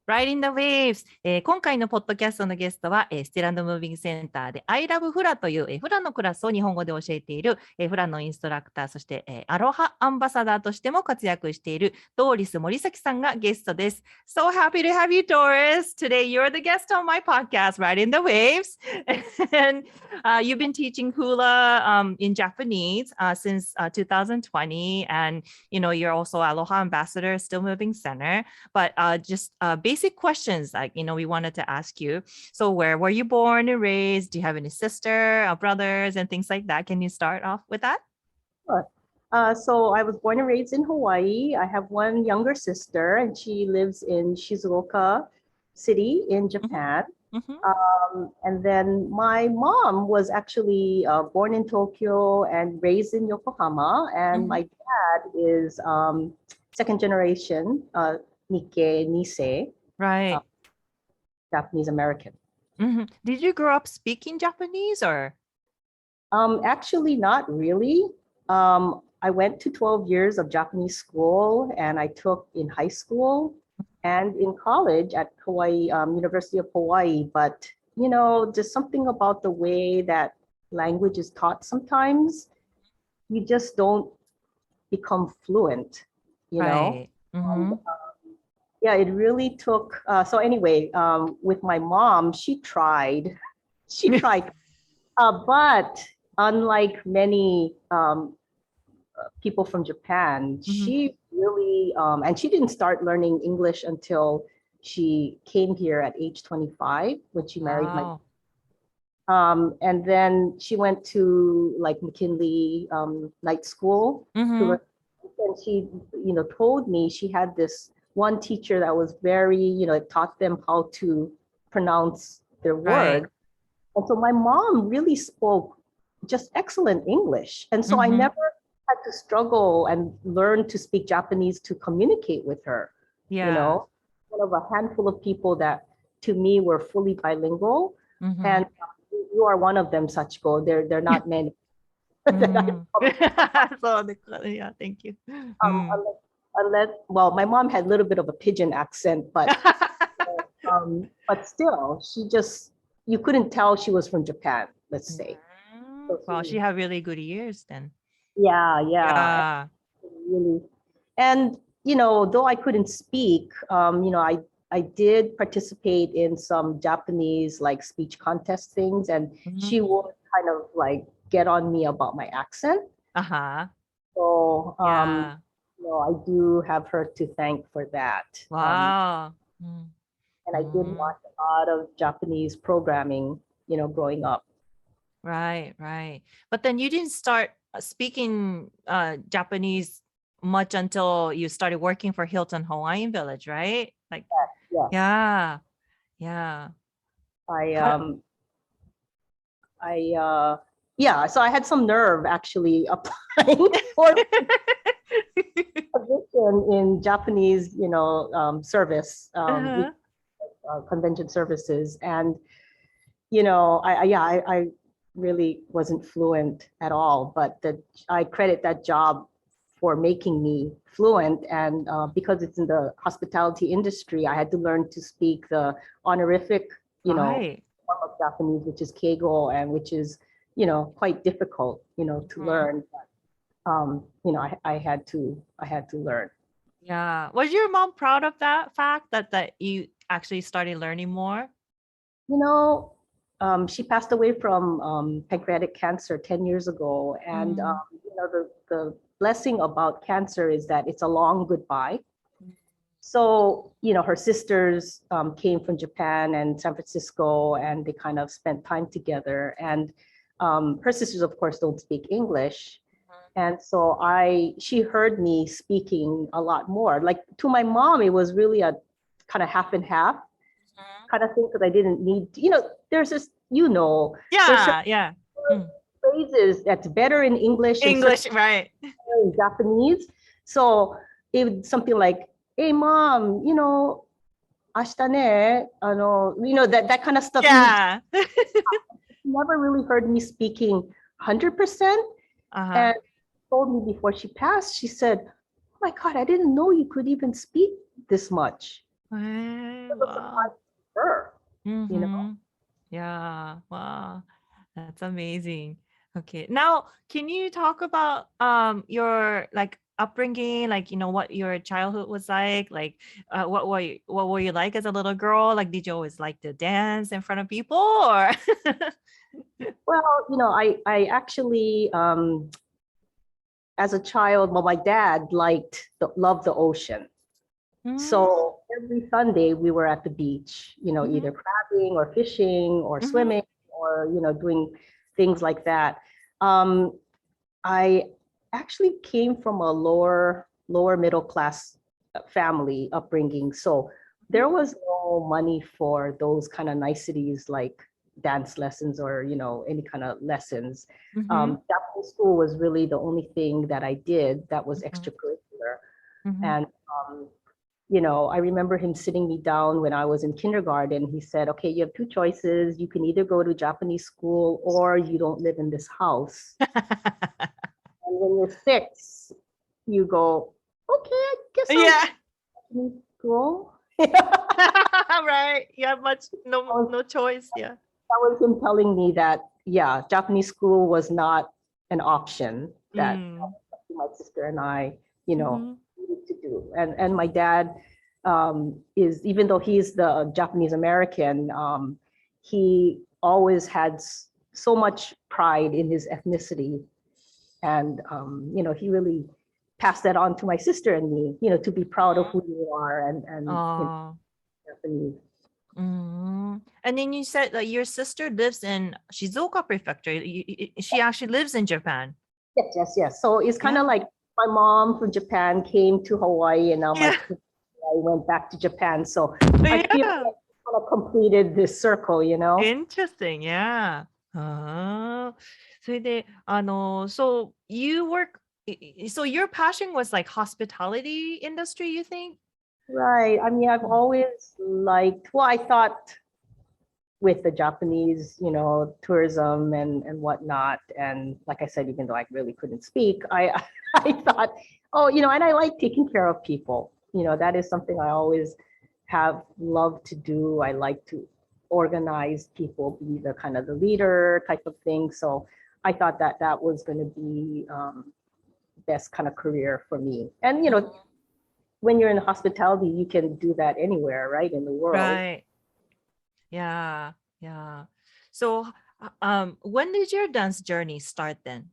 Riding the Waves、今回のポッドキャストのゲストは、スティランドムービングセンターで I love フラという、フラのクラスを日本語で教えている、フラのインストラクター、そして、アロハアンバサダーとしても活躍しているドーリス森崎さんがゲストです。So happy to have you, Doris. Today you're the guest on my podcast, Riding the Waves. And you've been teaching hula in Japanese since 2020. And, you know, you're also Aloha ambassador, Still Moving Center. But just basic questions, like, you know, we wanted to ask you. So where were you born and raised? Do you have any sister, brothers, and things like that? Can you start off with that? Sure. So I was born and raised in Hawaii. I have one younger sister, and she lives in Shizuoka City in Japan. And then my mom was actually born in Tokyo and raised in Yokohama. And my dad is second generation Nikkei Nisei. Right. Japanese American. Did you grow up speaking Japanese or? Actually, not really. I went to 12 years of Japanese school, and I took in high school and in college at Hawaii, University of Hawaii. But, you know, just something about the way that language is taught sometimes, you just don't become fluent, you know? Yeah, it really took, so anyway, with my mom, she tried, but unlike many people from Japan, she really, and she didn't start learning English until she came here at age 25 when she married my and then she went to like McKinley night school to learn, and she, you know, told me she had this one teacher that was very, you know, taught them how to pronounce their word. And so my mom really spoke just excellent English. And so I never had to struggle and learn to speak Japanese to communicate with her. You know, one of a handful of people that to me were fully bilingual. And you are one of them, Sachiko. They're not many. So, yeah, thank you. Unless, well, my mom had a little bit of a pidgin accent, but still, she just, you couldn't tell she was from Japan, let's say. So Well, she had really good ears then. Yeah. Really. And, you know, though I couldn't speak, you know, I did participate in some Japanese like speech contest things, and she would kind of like get on me about my accent. So, you know, I do have her to thank for that. Wow. And I did watch a lot of Japanese programming, you know, growing up. Right. But then you didn't start speaking Japanese much until you started working for Hilton Hawaiian Village, right? Like, yeah. So I had some nerve actually applying for position in Japanese, you know, service, convention services. And, you know, I really wasn't fluent at all, but I credit that job for making me fluent. And because it's in the hospitality industry, I had to learn to speak the honorific, you know, form of Japanese, which is keigo, and which is, you know, quite difficult, you know, to learn. But, you know, I had to learn. Yeah. Was your mom proud of that fact that you actually started learning more? You know, she passed away from pancreatic cancer 10 years ago. And, you know, the blessing about cancer is that it's a long goodbye. So, you know, her sisters came from Japan and San Francisco, and they kind of spent time together. And her sisters, of course, don't speak English. And so she heard me speaking a lot more. Like to my mom, it was really a kind of half and half kind of thing, because I didn't need, you know, there's this, you know, phrases that's better in English, right? In Japanese. So it was something like, "Hey mom, you know, ashita ne," you know, that kind of stuff. Yeah. Never really heard me speaking 100%. And told me before she passed, she said, "Oh my God, I didn't know you could even speak this much." Hey, It was wow. surprising to her, you know. Mm-hmm. Yeah, wow. That's amazing. Okay. Now, can you talk about your like upbringing, like what your childhood was like? Like what were you like as a little girl? Like did you always like to dance in front of people or Well, I actually, as a child, well, my dad loved the ocean. So every Sunday we were at the beach, either crabbing or fishing or swimming or, doing things like that. I actually came from a lower middle class family upbringing. So there was no money for those kind of niceties like dance lessons or, any kind of lessons. Japanese school was really the only thing that I did that was extracurricular. And, I remember him sitting me down when I was in kindergarten. He said, okay, you have two choices. You can either go to Japanese school or you don't live in this house. And when you're 6, you go, okay, I guess I'll yeah. go to school. Right. Yeah, no choice. Yeah. That was him telling me that, yeah, Japanese school was not an option that my sister and I, needed to do. And my dad is, even though he's the Japanese American, he always had so much pride in his ethnicity. And, he really passed that on to my sister and me, to be proud of who you are and Japanese. And then you said that your sister lives in Shizuoka Prefecture. She actually lives in Japan. Yes. So it's kind of like my mom from Japan came to Hawaii, and now I went back to Japan. So I feel like I kind of completed this circle, Interesting, yeah. So your passion was like hospitality industry, you think? Right. I mean, I've always liked, well, I thought with the Japanese, tourism and whatnot. And like I said, even though I really couldn't speak, I thought, and I like taking care of people. That is something I always have loved to do. I like to organize people, be the kind of the leader type of thing. So I thought that was going to be best kind of career for me. And, when you're in hospitality, you can do that anywhere, right, in the world. Right. Yeah. So when did your dance journey start then?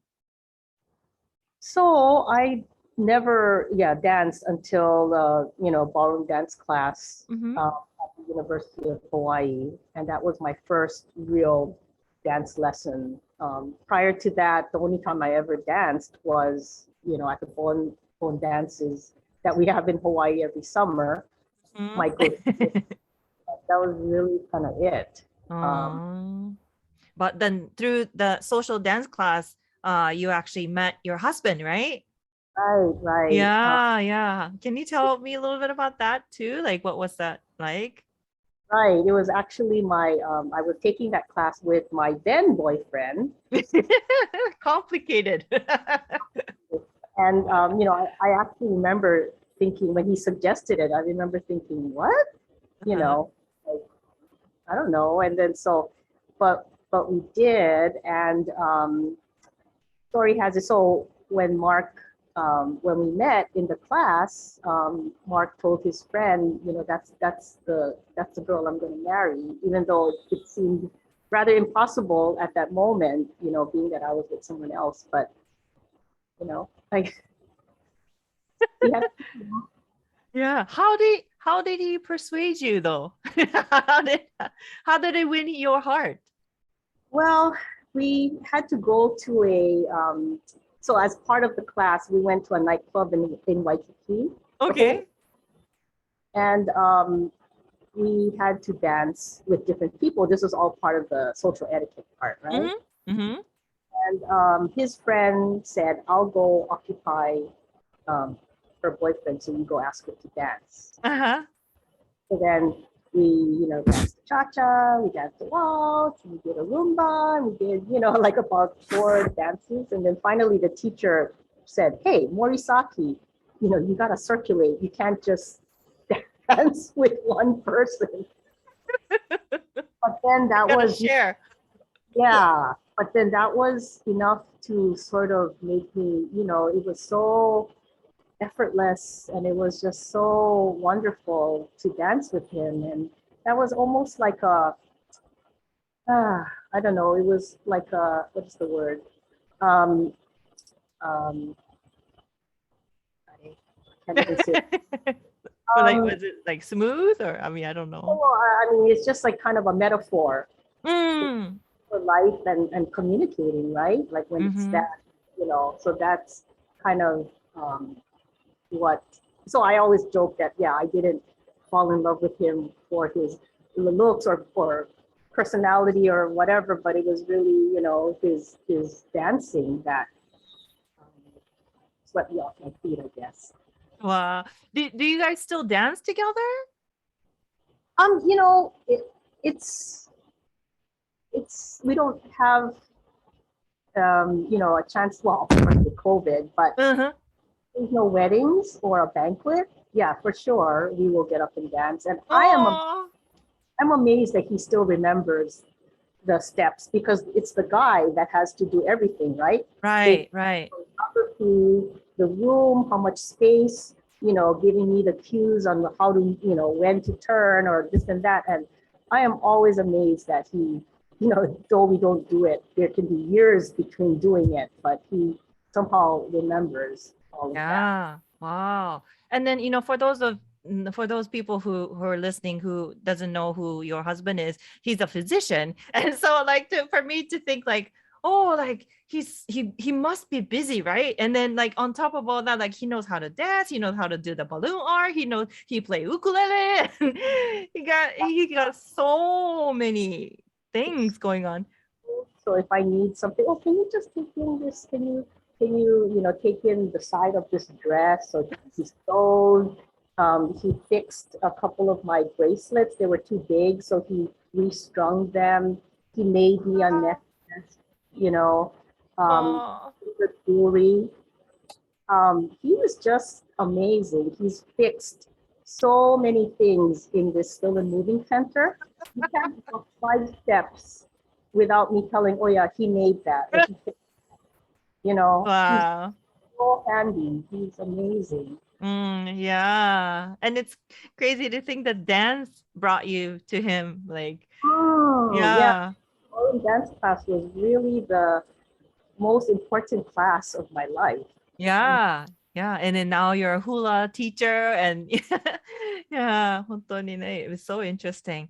So I never danced until ballroom dance class at the University of Hawaii, and that was my first real dance lesson. Prior to that, the only time I ever danced was at the ballroom dances that we have in Hawaii every summer. My good, that was really kind of it. But then through the social dance class, you actually met your husband, right? Right. Yeah. Can you tell me a little bit about that too? Like, what was that like? Right. It was actually I was taking that class with my then boyfriend. Complicated. And, I actually remember thinking when he suggested it, I remember thinking, what? Like, I don't know. And then but we did. And story has it. So when when we met in the class, Mark told his friend, that's the girl I'm going to marry, even though it seemed rather impossible at that moment, being that I was with someone else. But yeah. How did he persuade you though? how did it win your heart? Well, we had to go to so as part of the class, we went to a nightclub in Waikiki. Okay. And we had to dance with different people. This was all part of the social etiquette part, right? And his friend said, I'll go occupy her boyfriend, so you go ask her to dance. So then we, danced cha-cha, we danced the waltz, we did a Roomba, we did, like about 4 dances. And then finally the teacher said, hey, Morisaki, you gotta circulate. You can't just dance with one person. But then that was share. Yeah, but then that was enough to sort of make me, it was so effortless and it was just so wonderful to dance with him. And that was almost like I don't know, it was like what is the word? I can't even say it. Was it like smooth or, I don't know. I mean, it's just like kind of a metaphor. Mm. For life and communicating, right? Like when it's that, so that's kind of so I always joke that, I didn't fall in love with him for his looks or for personality or whatever, but it was really, his dancing that swept me off my feet, I guess. Wow. Do you guys still dance together? It's we don't have a chance, well, of course with COVID, but there's no weddings or a banquet. Yeah, for sure we will get up and dance. And I'm amazed that he still remembers the steps because it's the guy that has to do everything, right? Right. The room, how much space, giving me the cues on how to, when to turn or this and that. And I am always amazed that he, though we don't do it, there can be years between doing it, but he somehow remembers all of that. Wow. And then, for those people who are listening who doesn't know who your husband is, he's a physician. And so for me to think he must be busy, right? And then on top of all that, he knows how to dance, he knows how to do the balloon art, he play ukulele. he got so many things going on. So if I need something, can you just take in this? Can you take in the side of this dress? So he sewed. He fixed a couple of my bracelets. They were too big, so he restrung them. He made me a necklace. The jewelry. He was just amazing. He's fixed so many things in this still and moving center. You can't walk 5 steps without me telling, he made that. Or he fixed that. Wow. He's so handy. He's amazing. Yeah. And it's crazy to think that dance brought you to him. Dance class was really the most important class of my life. Yeah. And then now you're a hula teacher and it was so interesting.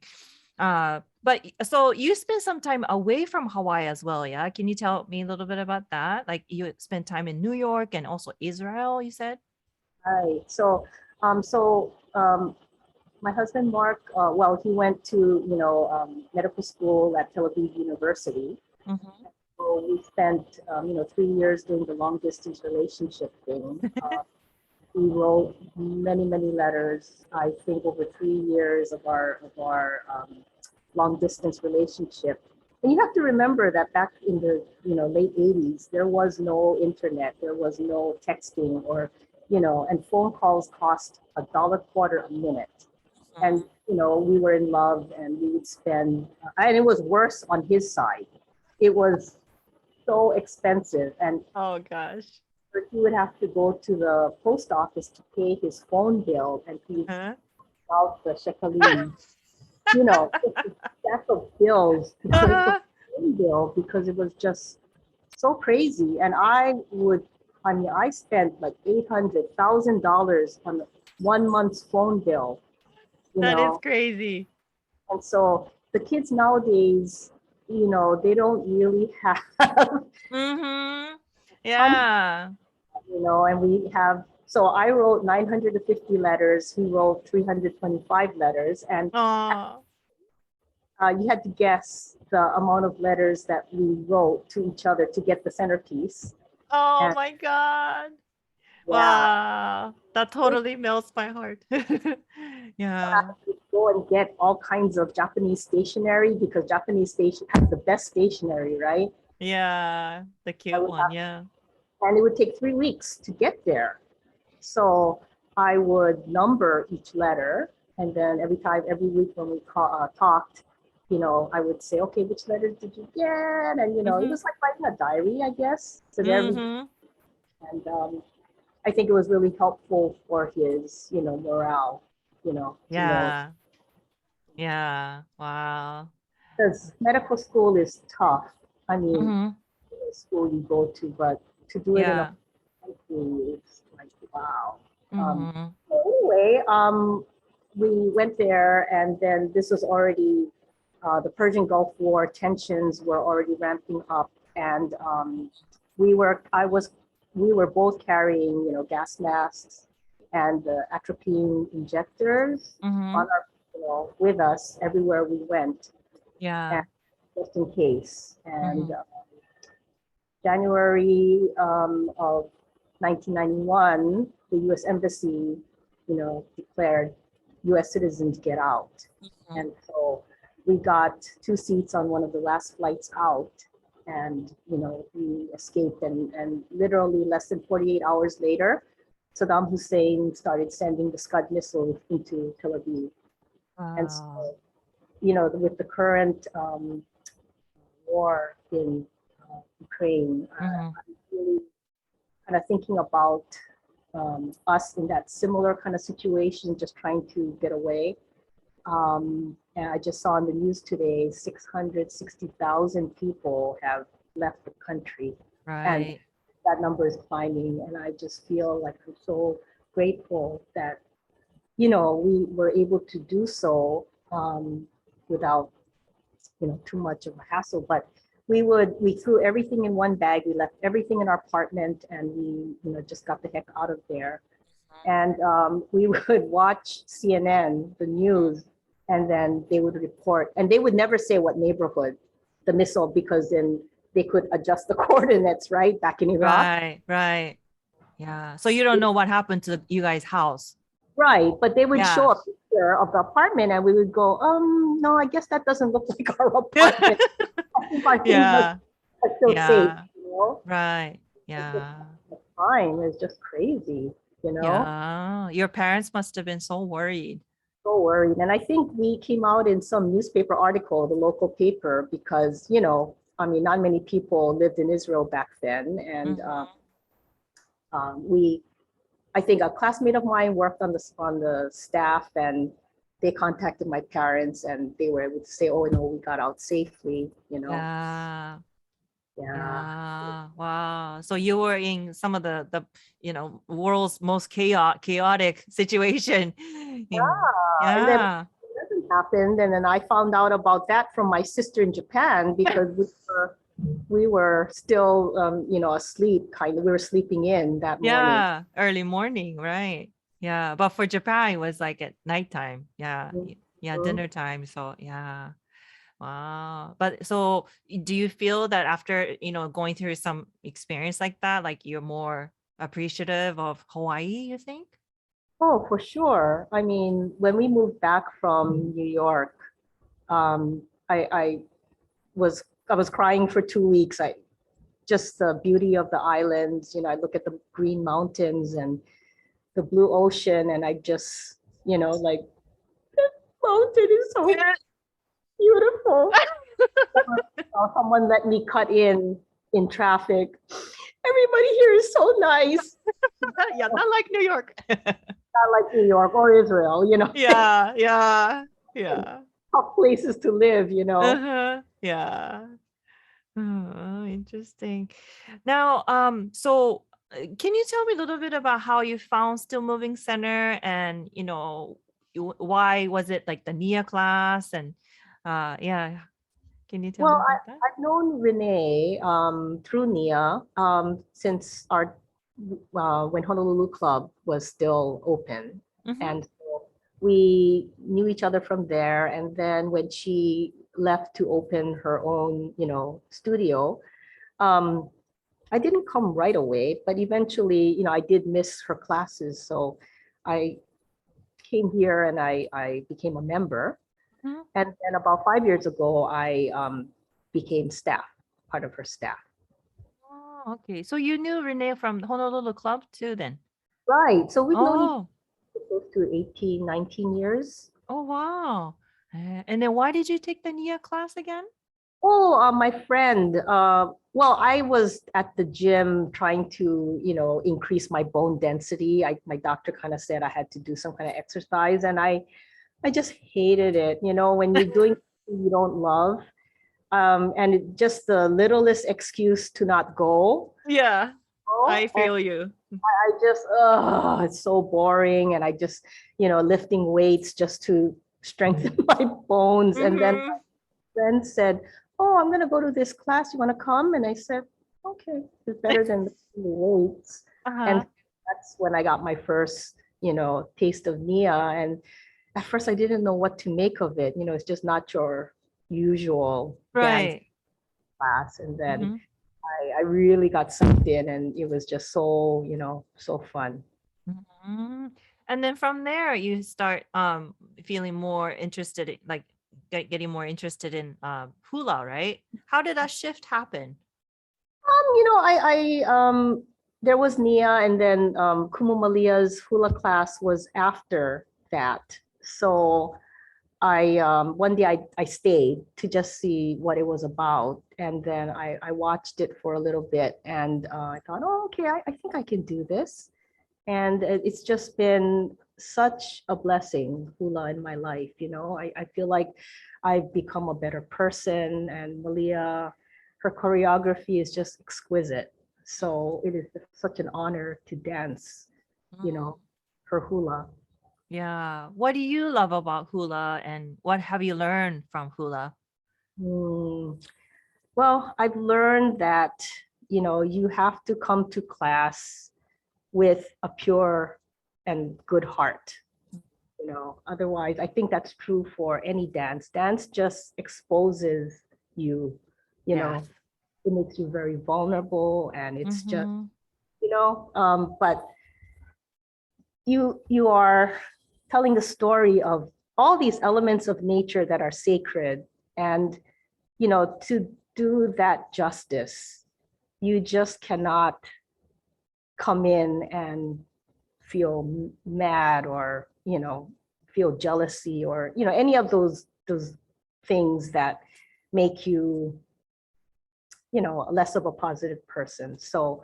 But so you spent some time away from Hawaii as well, yeah? Can you tell me a little bit about that? You spent time in New York and also Israel, you said? Right. So my husband Mark, he went to medical school at Tel Aviv University. Mm-hmm. So we spent 3 years doing the long distance relationship thing. We wrote many letters. I think over 3 years of our long distance relationship. And you have to remember that back in the late 80s, there was no internet, there was no texting, or and phone calls cost $1.25 a minute. And we were in love, and we would spend, and it was worse on his side. It was so expensive, and oh gosh, he would have to go to the post office to pay his phone bill, and he out the shekalim, stack of bills to pay the phone bill because it was just so crazy. And I spent like $800,000 on 1 month's phone bill. That is crazy. And so the kids nowadays, they don't really have. Yeah. And we have. So I wrote 950 letters. He wrote 325 letters, and you had to guess the amount of letters that we wrote to each other to get the centerpiece. Oh my God. Yeah. Wow. That totally melts my heart. Yeah. Go and get all kinds of Japanese stationery because Japanese station has the best stationery, right? Yeah. The cute one. Yeah. And it would take 3 weeks to get there. So I would number each letter And then every week when we talked, I would say, okay, which letters did you get? And, it was like writing a diary, I guess. So and I think it was really helpful for his, morale, Yeah. Yeah. Wow. Because medical school is tough. I mean, school you go to, but to do it in a country is like, wow. Anyway, we went there, and then this was already the Persian Gulf War tensions were already ramping up, and we were both carrying, gas masks and the atropine injectors on our, with us everywhere we went. Yeah. Just in case. And January of 1991, the U.S. Embassy, declared U.S. citizens get out. And so we got 2 seats on one of the last flights out. And, we escaped. And literally less than 48 hours later, Saddam Hussein started sending the Scud missiles into Tel Aviv. Wow. And so, with the current war in Ukraine, I'm really kind of thinking about us in that similar kind of situation, just trying to get away. And I just saw on the news today, 660,000 people have left the country. Right. And that number is climbing. And I just feel like I'm so grateful that, we were able to do so without, too much of a hassle. But we threw everything in one bag. We left everything in our apartment, and we, just got the heck out of there. And we would watch CNN, the news, and then they would report, and they would never say what neighborhood the missile, because then they could adjust the coordinates, right, back in Iraq. Right. Yeah. So you don't know what happened to you guys' house. Right, but they would show a picture of the apartment, and we would go, no, I guess that doesn't look like our apartment. I think our things are still safe, Right. Yeah. It's fine. It's just crazy, Yeah. Your parents must have been so worried. So worried. And I think we came out in some newspaper article, the local paper, because, not many people lived in Israel back then. And I think a classmate of mine worked on the staff, and they contacted my parents, and they were able to say, oh, no, we got out safely, Yeah. Wow. So you were in some of the world's most chaotic situation. And then it happened, and then I found out about that from my sister in Japan, because we were still asleep, kind of. We were sleeping in that morning. Early morning, right? Yeah, but for Japan it was like at nighttime. Dinner time. So wow. But so do you feel that after going through some experience like that, like you're more appreciative of Hawaii, you think? Oh, for sure. I mean, when we moved back from New York, I was crying for 2 weeks. Just the beauty of the islands, I look at the green mountains and the blue ocean, and I just, like, this mountain is so beautiful. Someone let me cut in traffic. Everybody here is so nice. Not like New York. Not like New York or Israel, Yeah. Tough places to live, Yeah. Oh, interesting. Now, so can you tell me a little bit about how you found Still Moving Center, and why was it like the NIA class, and can you tell me about that? I've known Renee through NIA since when Honolulu Club was still open, and so we knew each other from there. And then when she left to open her own, studio, I didn't come right away, but eventually, I did miss her classes, so I came here and I became a member. And then about 5 years ago, I became part of her staff. Oh, okay. So you knew Renee from the Honolulu Club too then? Right. So we've known each other close to 18, 19 years. Oh, wow. And then why did you take the Nia class again? Oh, my friend. Well, I was at the gym trying to, increase my bone density. My doctor kind of said I had to do some kind of exercise, and I just hated it. When you're doing something you don't love, and just the littlest excuse to not go. Yeah, I And feel you. I just, it's so boring, and I just, lifting weights just to strengthen my bones, and then Mhm. friend said, "Oh, I'm gonna go to this class. You want to come?" And I said, "Okay, it's better than the weights." And Uh-huh. that's when I got my first, taste of Nia. And at first, I didn't know what to make of it. It's just not your usual dance Right. class. And then Mhm. I really got sucked in, and it was just so, so fun. Mhm. And then from there, you start feeling more interested, like getting more interested in hula, right? How did that shift happen? There was Nia, and then Kumu Malia's hula class was after that. So one day I stayed to just see what it was about, and then I watched it for a little bit, and I thought, oh, okay, I think I can do this, and it's just been such a blessing, hula, in my life. I feel like I've become a better person, and Malia, her choreography is just exquisite. So it is such an honor to dance, Mm. her hula. Yeah. What do you love about hula and what have you learned from hula? Hmm. Well, I've learned that, you have to come to class with a pure and good heart. Otherwise, I think that's true for any dance. Dance just exposes you, Yes. it makes you very vulnerable, and it's just, Mhm. but you are telling the story of all these elements of nature that are sacred, and to do that justice, you just cannot come in and feel mad, or feel jealousy, or any of those things that make you less of a positive person. So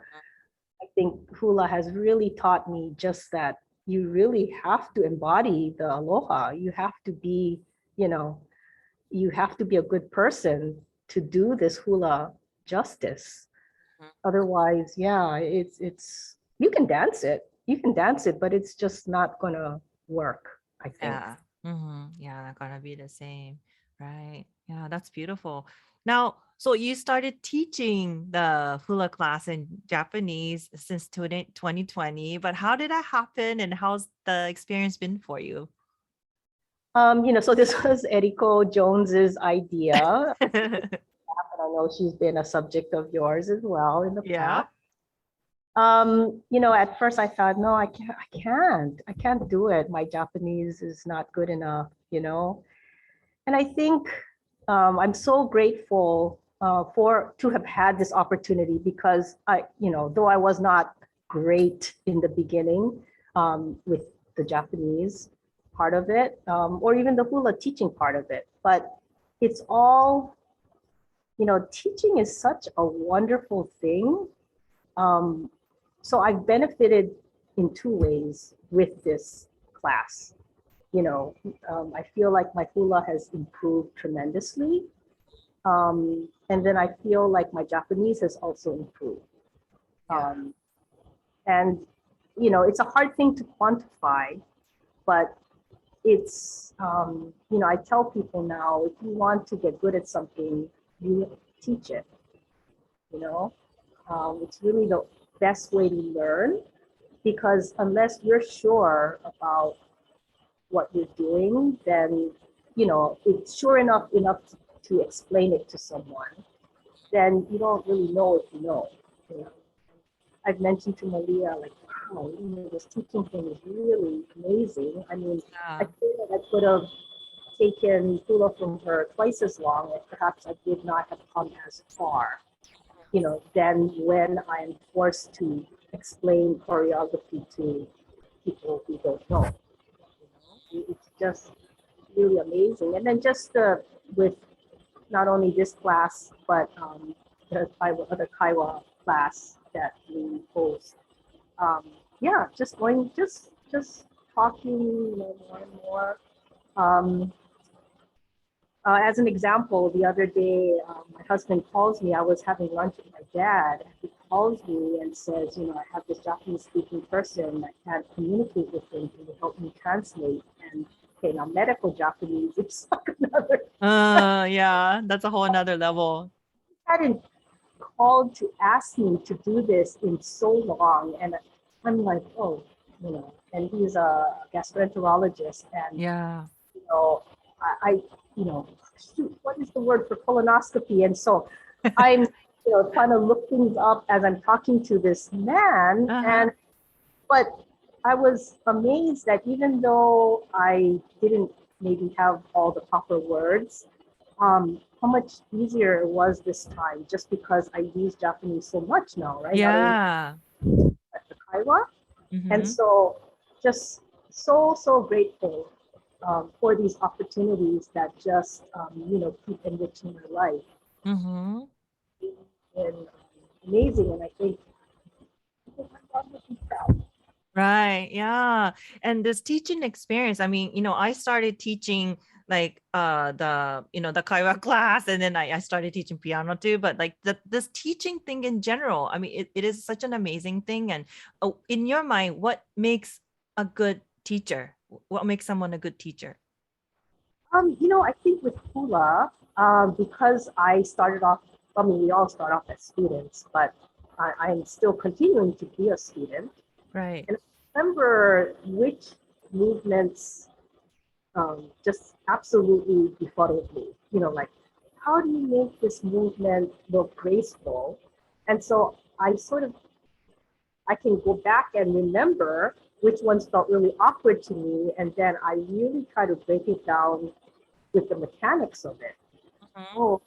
I think hula has really taught me just that you really have to embody the aloha. You have to be, you know you have to be a good person to do this hula justice. Otherwise, yeah, it's you can dance it, but it's just not gonna work, I think. Yeah. Yeah, not gonna be the same. Right. Yeah, that's beautiful. Now, so you started teaching the hula class in Japanese since 2020, but how did that happen and how's the experience been for you? So this was Eriko Jones's idea, and I know she's been a subject of yours as well in the Yeah. past. At first I thought, no, I can't do it. My Japanese is not good enough. And I think I'm so grateful for to have had this opportunity, because though I was not great in the beginning with the Japanese part of it, or even the hula teaching part of it, but it's all, teaching is such a wonderful thing. Um, so I've benefited in two ways with this class. I feel like my hula has improved tremendously. And then I feel like my Japanese has also improved. Yeah. Um, and, it's a hard thing to quantify, but I tell people now, if you want to get good at something, you teach it, you know? It's really the best way to learn, because unless you're sure about what you're doing, then it's sure enough to explain it to someone, then you don't really know if you know. You know? I've mentioned to Malia, like, wow, this teaching thing is really amazing. I mean, I Yeah. feel like I could have taken hula from her twice as long, and perhaps I did not have come as far. Then when I'm forced to explain choreography to people who don't know. It's just really amazing. And then just with not only this class, but the other Kaiwa class that we host. Yeah, just talking, you know, more and more. As an example, the other day, my husband calls me. I was having lunch with my dad. He calls me and says, you know, I have this Japanese-speaking person that can't communicate with him. Can you help me translate? And okay, now medical Japanese, it's like another. Yeah, that's a whole another level. He hadn't called to ask me to do this in so long, and I'm like, oh, you know, and he's a gastroenterologist, and Yeah. you know, I you know, shoot, what is the word for colonoscopy? And so I'm, you know, trying to look things up as I'm talking to this man, but I was amazed that even though I didn't maybe have all the proper words, how much easier it was this time, just because I use Japanese so much now, right? Yeah. At the Kaiwa. And so just so grateful for these opportunities that just, you know, keep enriching my life. And amazing. And I think, oh my God, I'm so proud. Right. Yeah. And this teaching experience, I mean, you know, I started teaching like the, you know, the Kaiwa class, and then I started teaching piano too, but like this teaching thing in general, I mean, it is such an amazing thing. And in your mind, what makes a good teacher? What makes someone a good teacher? You know, I think with hula, because I started off, I mean, we all start off as students, but I'm still continuing to be a student. Right. And I remember which movements just absolutely befuddled me. You know, like, how do you make this movement look graceful? And so I can go back and remember which ones felt really awkward to me, and then I really try to break it down with the mechanics of it. Oh,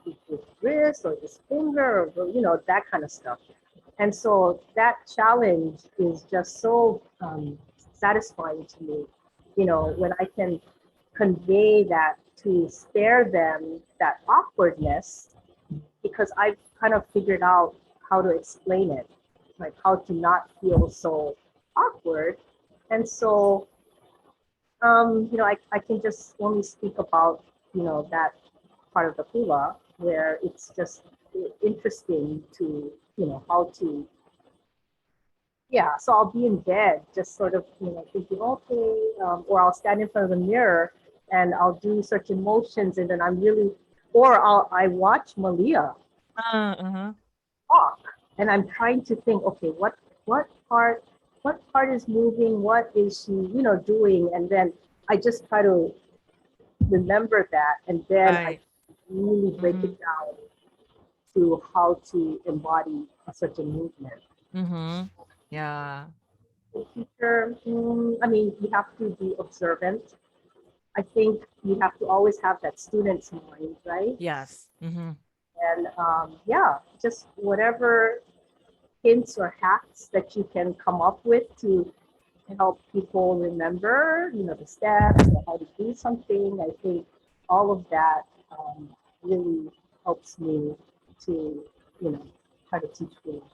this wrist or this finger, or, you know, that kind of stuff. And so that challenge is just so satisfying to me, you know, when I can convey that to spare them that awkwardness, because I've kind of figured out how to explain it, like how to not feel so awkward. And so, you know, I can just only speak about, you know, that part of the hula where it's just interesting to, you know, how to, yeah, so I'll be in bed just sort of, you know, thinking, okay, or I'll stand in front of the mirror and I'll do certain motions, and then I'm really, or I watch Malia talk, and I'm trying to think, okay, what part is moving, what is she, you know, doing, and then I just try to remember that, and then I really break it down to how to embody a certain movement. Yeah. Teacher, I mean, you have to be observant. I think you have to always have that student's mind, right? Yes. And yeah, just whatever hints or hacks that you can come up with to help people remember, you know, the steps or how to do something. I think all of that really helps me to, you know, try to teach people.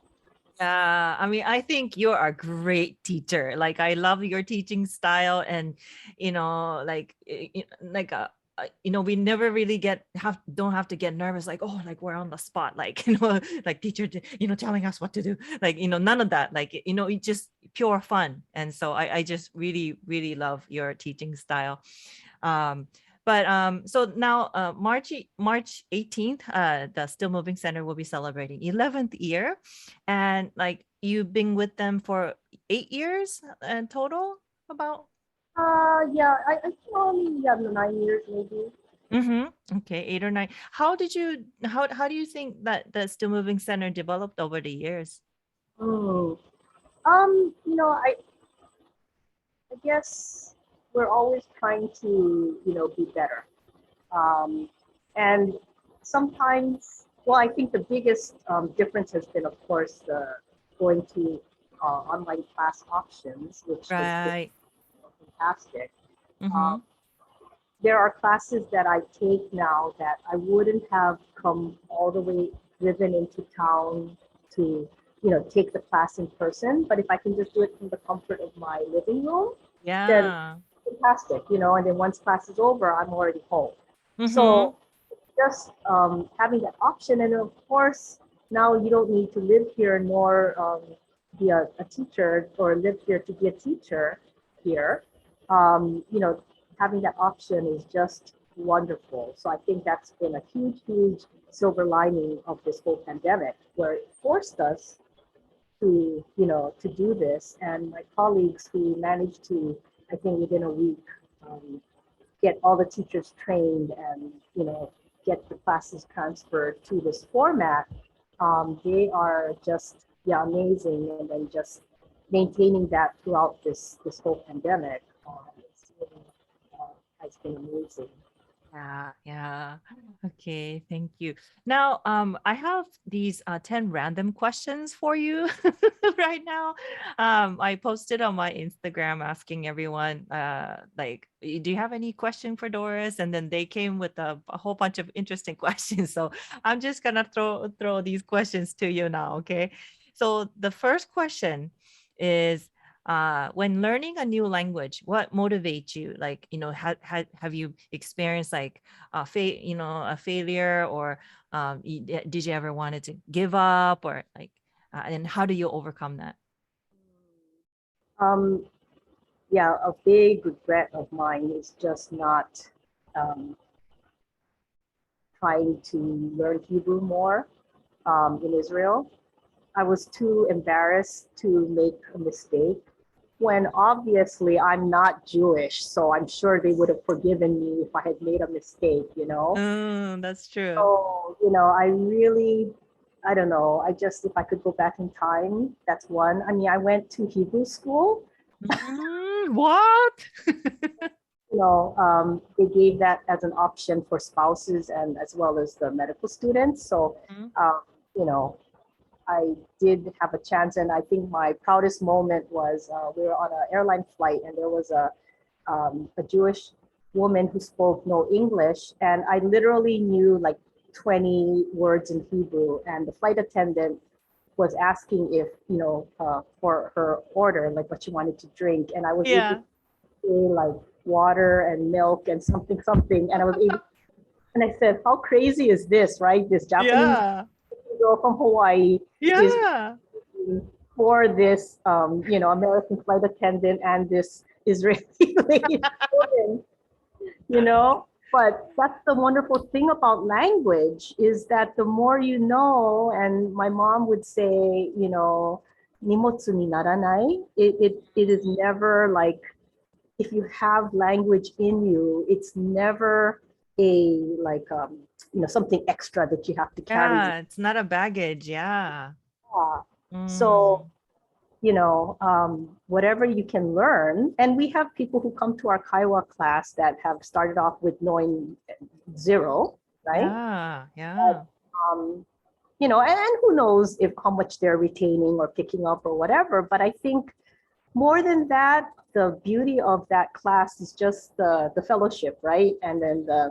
Yeah, I mean, I think you're a great teacher. Like, I love your teaching style, and you know, like, you know, we never really don't have to get nervous. Like, oh, like we're on the spot. Like, you know, like teacher, you know, telling us what to do. Like, you know, none of that. Like, you know, it's just pure fun. And so I just really, really love your teaching style. But so now March 18th, the Still Moving Center will be celebrating 11th year, and like you've been with them for 8 years in total, about. Yeah, I only 9 years maybe. Okay, 8 or 9. How do you think that the Still Moving Center developed over the years? You know, I guess we're always trying to, you know, be better. And sometimes, well, I think the biggest difference has been, of course, going to online class options, which has been Right. fantastic. there are classes that I take now that I wouldn't have come all the way driven into town to, take the class in person. But if I can just do it from the comfort of my living room, then fantastic, and then once class is over, I'm already home. So just having that option, and of course, now you don't need to live here nor be a teacher or live here to be a teacher here. Having that option is just wonderful. So I think that's been a huge, huge silver lining of this whole pandemic, where it forced us to, to do this. And my colleagues who managed to, I think within a week, get all the teachers trained and, get the classes transferred to this format, they are just amazing. And then just maintaining that throughout this whole pandemic has been amazing. Yeah. Okay, thank you. Now, I have these 10 random questions for you right now. I posted on my Instagram asking everyone, do you have any question for Doris? And then they came with a whole bunch of interesting questions. So I'm just gonna throw these questions to you now, okay? So the first question is, when learning a new language, what motivates you? Like, have you experienced like a failure, or did you ever wanted to give up, or like, and how do you overcome that? A big regret of mine is just not trying to learn Hebrew more in Israel. I was too embarrassed to make a mistake, when obviously I'm not Jewish, so I'm sure they would have forgiven me if I had made a mistake, That's true. So, I don't know. If I could go back in time, that's one. I mean, I went to Hebrew school. What? They gave that as an option for spouses and as well as the medical students. So, I did have a chance, and I think my proudest moment was we were on an airline flight, and there was a Jewish woman who spoke no English, and I literally knew like 20 words in Hebrew, and the flight attendant was asking if, for her order, like what she wanted to drink, and I was able to say like water and milk and something, and I was able, and I said, how crazy is this, right? This Japanese girl from Hawaii is for this, American flight attendant and this Israeli lady woman, But that's the wonderful thing about language, is that the more you know, and my mom would say, nimotsu ni naranai. It is never like, if you have language in you, it's never something extra that you have to carry. Yeah, it's not a baggage. Yeah. So, whatever you can learn, and we have people who come to our Kaiwa class that have started off with knowing zero, right? Yeah. But, and who knows how much they're retaining or picking up or whatever. But I think more than that, the beauty of that class is just the fellowship, right? And then the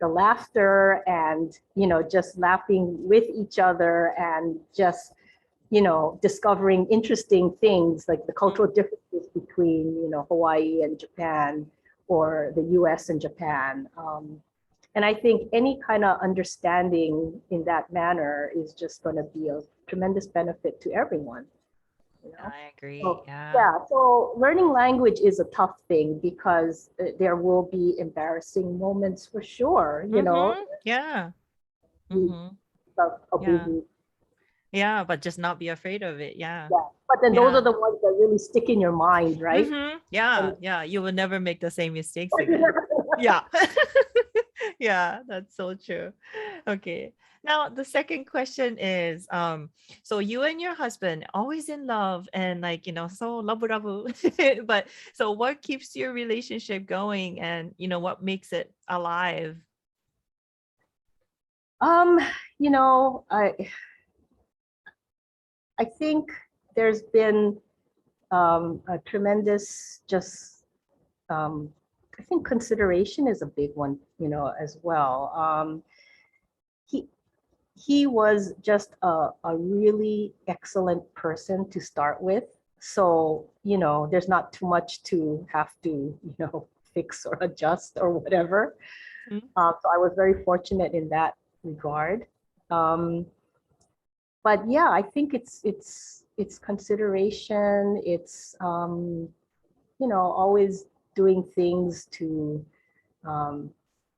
laughter, and just laughing with each other, and just discovering interesting things like the cultural differences between Hawaii and Japan, or the US and Japan. And I think any kind of understanding in that manner is just going to be a tremendous benefit to everyone. I agree. So, so learning language is a tough thing, because there will be embarrassing moments for sure, Yeah, but just not be afraid of it. Yeah. But then those are the ones that really stick in your mind, right? Yeah. You will never make the same mistakes again. Yeah. Yeah, that's so true. Okay. Now the second question is, so you and your husband always in love, and so labu. But so what keeps your relationship going, and what makes it alive? I think there's been a tremendous just I think consideration is a big one, as well. He was just a really excellent person to start with. So, there's not too much to have to, fix or adjust or whatever. Mm-hmm. So I was very fortunate in that regard. But yeah, I think it's consideration. It's, always doing things to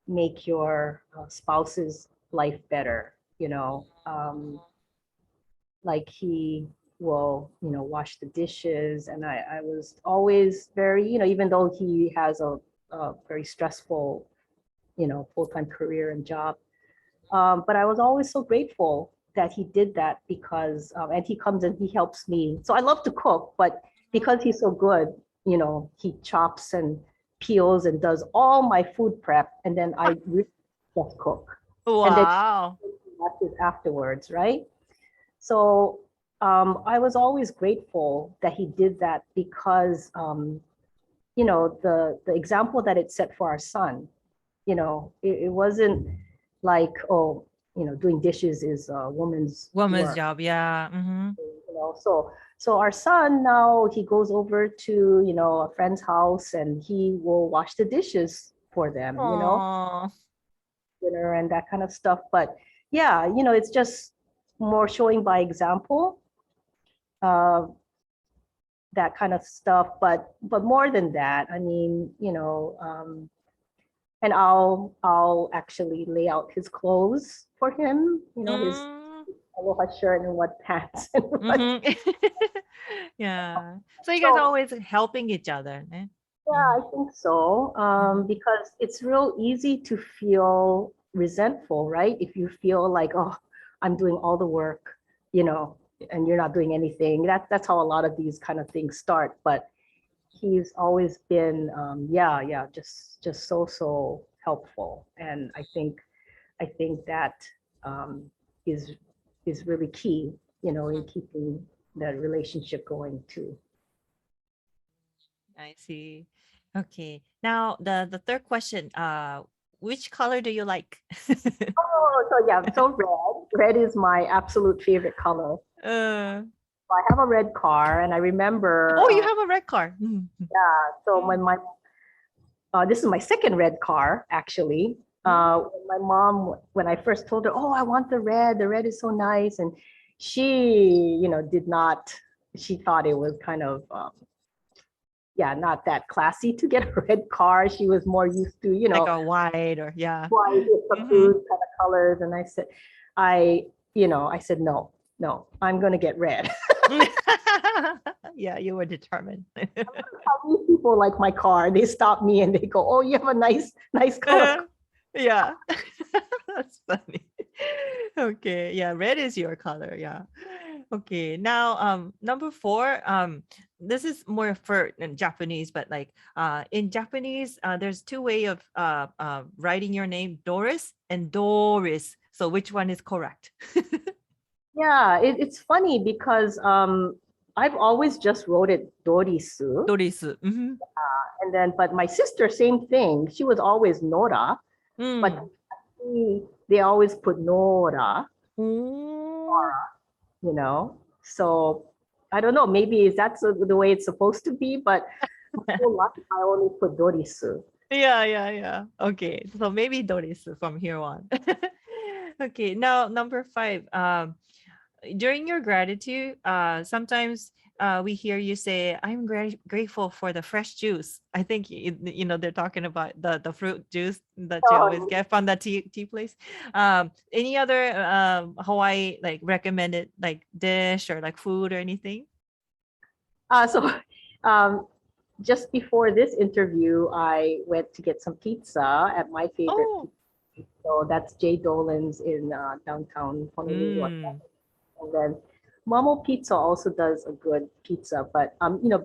make your spouse's life better. Like he will, wash the dishes, and I was always very, even though he has a very stressful, full-time career and job, but I was always so grateful that he did that because, and he comes and he helps me. So I love to cook, but because he's so good, he chops and peels and does all my food prep, and then I really just cook. Wow. And then afterwards, right? So I was always grateful that he did that because, the example that it set for our son, it wasn't like, oh, doing dishes is a woman's work. Job. Yeah. Mm-hmm. So our son now, he goes over to, a friend's house and he will wash the dishes for them, Aww. dinner and that kind of stuff. But yeah, it's just more showing by example, that kind of stuff. But more than that, I mean, and I'll actually lay out his clothes for him, his aloha shirt and what pants and what. Mm-hmm. Yeah. So you guys are always helping each other. Eh? Yeah, I think so. Because it's real easy to feel resentful, right? If you feel like, oh, I'm doing all the work, and you're not doing anything. That's how a lot of these kind of things start. But he's always been, just so helpful. And I think that is really key, in keeping that relationship going too. I see. Okay. Now the third question, which color do you like? So red is my absolute favorite color. I have a red car, and I remember. Oh, you have a red car. Yeah. So when this is my second red car, actually. My mom, when I first told her, oh, I want the red is so nice. And she, did not, she thought it was kind of, not that classy to get a red car. She was more used to, like a white or white, food kind of colors. And I said, I said, no, I'm going to get red. Yeah, you were determined. How people like my car, they stop me and they go, oh, you have a nice color. Yeah. That's funny. Okay. Yeah, red is your color. Yeah. Okay. Now, number 4, this is more for in Japanese, but like in Japanese, there's 2 ways of writing your name, Doris and Doris. So which one is correct? Yeah, it's funny because I've always just wrote it Dorisu. Doris. Mm-hmm. And then, but my sister, same thing. She was always Nora, but they always put Nora, So I don't know, maybe that's the way it's supposed to be, but my whole life I only put Dorisu. Yeah. Okay, so maybe Doris from here on. Okay, now number 5. During your gratitude, sometimes we hear you say, I'm grateful for the fresh juice. I think, they're talking about the fruit juice that you always get from the tea place. Any other Hawaii like recommended like dish or like food or anything? Just before this interview, I went to get some pizza at my favorite pizza. So that's J. Dolan's in downtown Honolulu. And then Mamo Pizza also does a good pizza, but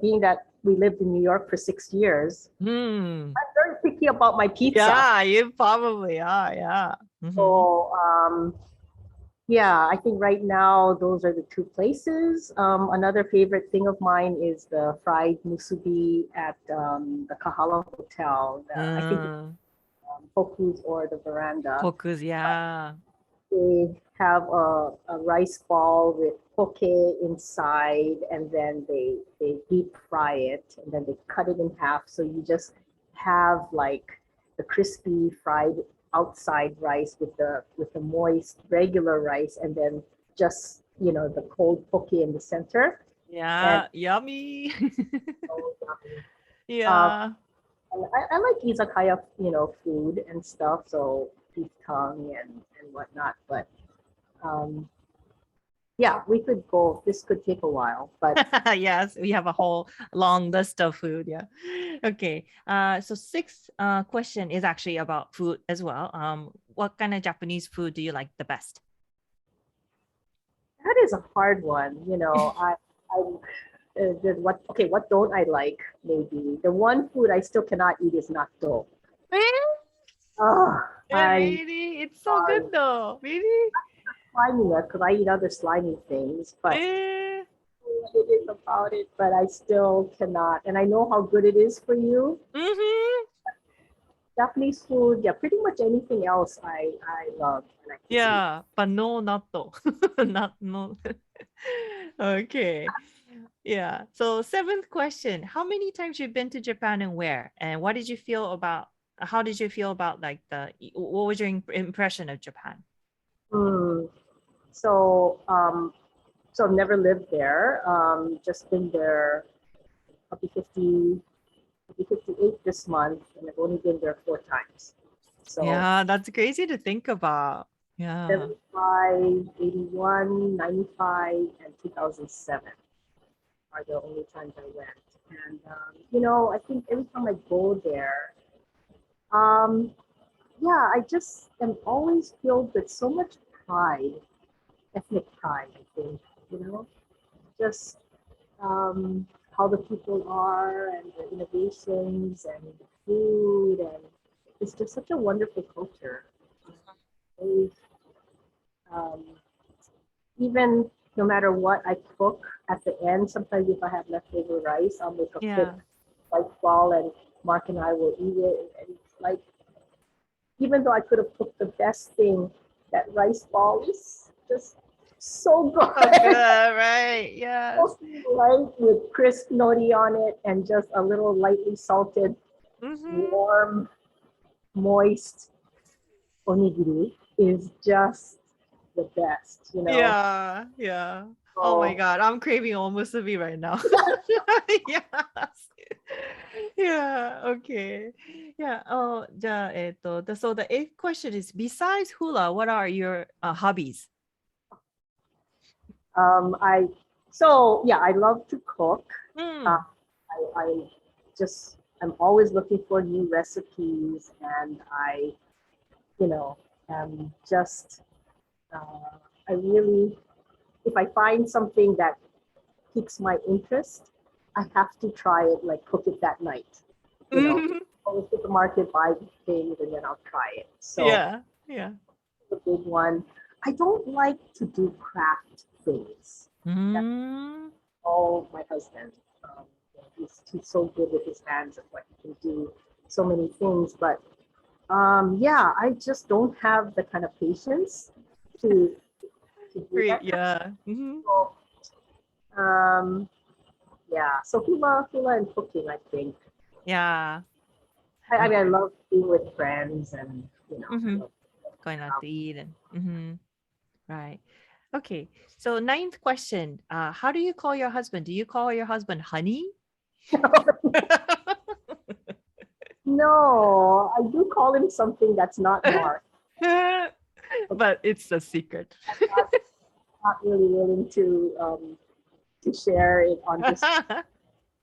being that we lived in New York for 6 years, I'm very picky about my pizza. Yeah, you probably are. Yeah. So Yeah, I think right now those are the two places. Another favorite thing of mine is the fried musubi at the Kahala Hotel. I think it's Poku's or the Veranda. Focus, yeah. They have a rice ball with poke inside, and then they deep fry it, and then they cut it in half. So you just have like the crispy fried outside rice with the moist regular rice, and then just the cold poke in the center. Yeah, yummy. So yummy. Yeah. I like izakaya, food and stuff. So beef tongue and whatnot, but yeah, we could go. This could take a while, but Yes, we have a whole long list of food. Yeah. Okay. So sixth question is actually about food as well. What kind of Japanese food do you like the best? that is a hard one. What don't I like? Maybe the one food I still cannot eat is natto. Oh, Really? It's so good though. Really? slimy because I eat other slimy things, but it is about it. But I still cannot, and I know how good it is for you. Mm-hmm. Japanese food, yeah, pretty much anything else I love. And I can eat. Yeah, but no natto. Not no. Okay. Yeah. So seventh question. How many times you've been to Japan and where? And what did you feel about how did you feel about what was your impression of Japan? So I've never lived there. Just been there. I'll be 58 this month, and I've only been there 4 times. So Yeah, that's crazy to think about. Yeah. 75, 81, 95, and 2007 are the only times I went. And I think every time I go there, I just am always filled with so much pride, ethnic pride, I think, just how the people are and the innovations and the food, and it's just such a wonderful culture. Even no matter what I cook at the end, sometimes if I have leftover rice, I'll make a quick rice ball, and Mark and I will eat it. And it's like, even though I could have cooked the best thing, that rice ball is just so good. Right. Yeah. Light with crisp nori on it and just a little lightly salted, warm, moist onigiri is just the best, Yeah. Yeah. Oh my God, I'm craving omusubi right now. Yes. Yeah. Okay. Yeah. Oh, so the eighth question is, besides hula, what are your hobbies? I love to cook. I'm always looking for new recipes, and I really, if I find something that piques my interest, I have to try it, like cook it that night. Always to the market, buy things, and then I'll try it. So yeah. The big one. I don't like to do craft things. Oh, my husband. He's so good with his hands and what he can do, so many things. But I just don't have the kind of patience to do that. Yeah. So hula and cooking, I think. Yeah. I mean, I love being with friends and going out to eat and right. Okay. So ninth question. How do you call your husband? Do you call your husband honey? No, I do call him something that's not Mark. But it's a secret. Not really willing to share it on this.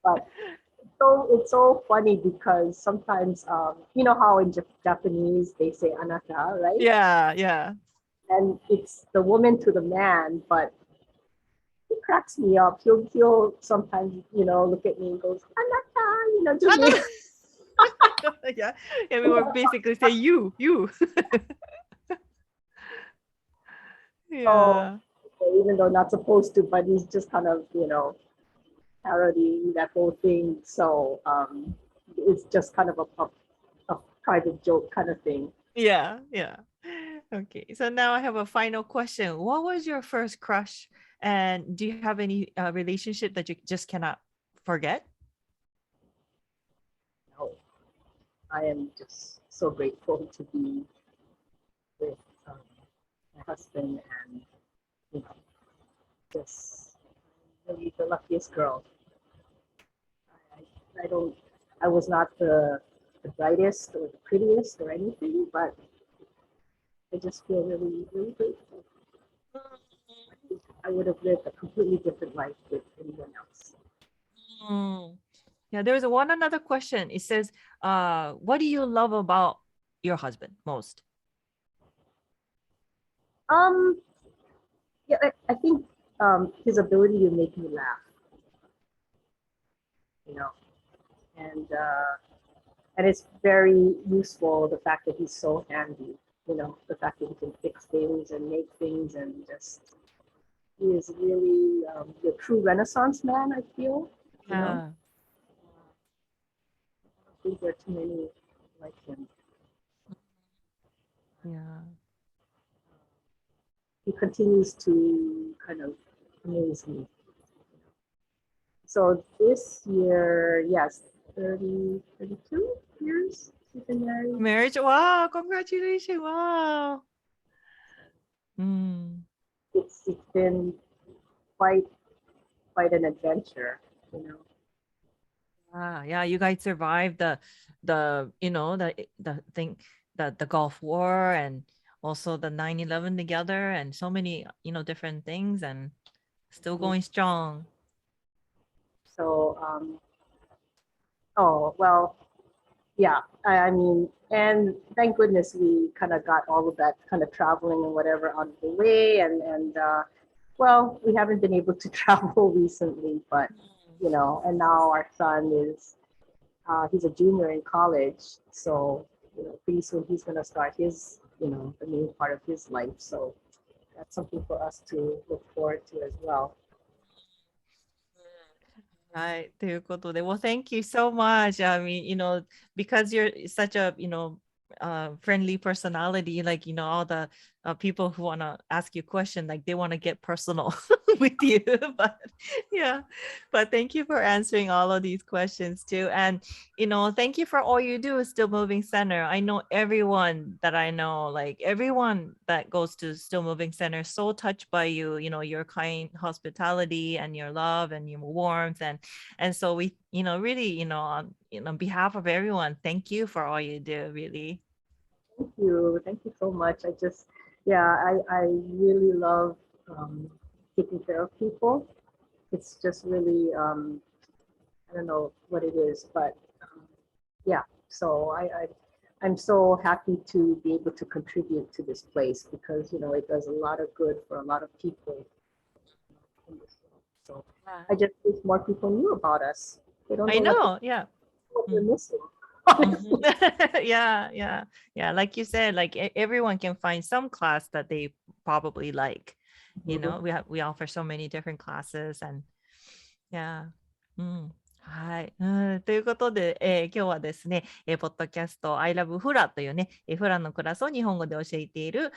But it's so funny because sometimes you know how in Japanese they say anata, right? Yeah. And it's the woman to the man, but it cracks me up. He'll sometimes look at me and goes anata, to me. Yeah, we were basically say you. Yeah. Even though not supposed to, but he's just kind of, parodying that whole thing. So it's just kind of a private joke kind of thing. Yeah. Okay. So now I have a final question. What was your first crush? And do you have any relationship that you just cannot forget? No, I am just so grateful to be with my husband and, just really the luckiest girl. I was not the brightest or the prettiest or anything, but I just feel really, really grateful. I would have lived a completely different life with anyone else. Yeah, there's one another question. It says, what do you love about your husband most? Yeah, I think his ability to make me laugh, and it's very useful, the fact that he's so handy, the fact that he can fix things and make things, and just he is really the true Renaissance man, I feel. Yeah. I don't think there are too many like him. Yeah. He continues to kind of amaze me. So this year, yes, 32 years we've been married. Marriage. Wow, congratulations. Wow. It's been quite an adventure, Yeah, you guys survived the thing, the Gulf War, and also the 9/11 together, and so many different things, and still going strong. So oh well, yeah, I mean, and thank goodness we kind of got all of that kind of traveling and whatever out of the way, and well, we haven't been able to travel recently, but and now our son is he's a junior in college, so pretty soon he's going to start his the main part of his life, so that's something for us to look forward to as well. はい、ということで、well, thank you so much. I mean, because you're such a, friendly personality, like, all the people who want to ask you a question, like they want to get personal with you. But yeah, but thank you for answering all of these questions too. And, thank you for all you do, Still Moving Center. I know everyone that I know, like everyone that goes to Still Moving Center, so touched by you, your kind hospitality and your love and your warmth. And so we, really, on behalf of everyone, thank you for all you do, really. Thank you so much. I really love taking care of people. It's just really I don't know what it is, but yeah. So I'm so happy to be able to contribute to this place, because it does a lot of good for a lot of people in this world. So I just wish more people knew about us. They don't know what they're missing. Yeah. Like you said, like everyone can find some class that they probably like. We offer so many different classes, and yeah. はい、ということで、今日はですね、ポッドキャスト I love フラというね、フラのクラスを日本語で教えている、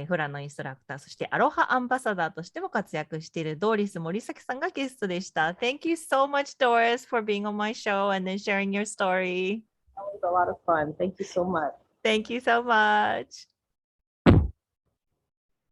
フラのインストラクター、そしてアロハアンバサダーとしても活躍しているドーリス森崎さんがゲストでした。Thank you so much, Doris, for being on my show and then sharing your story. That was a lot of fun. Thank you so much. Thank you so much.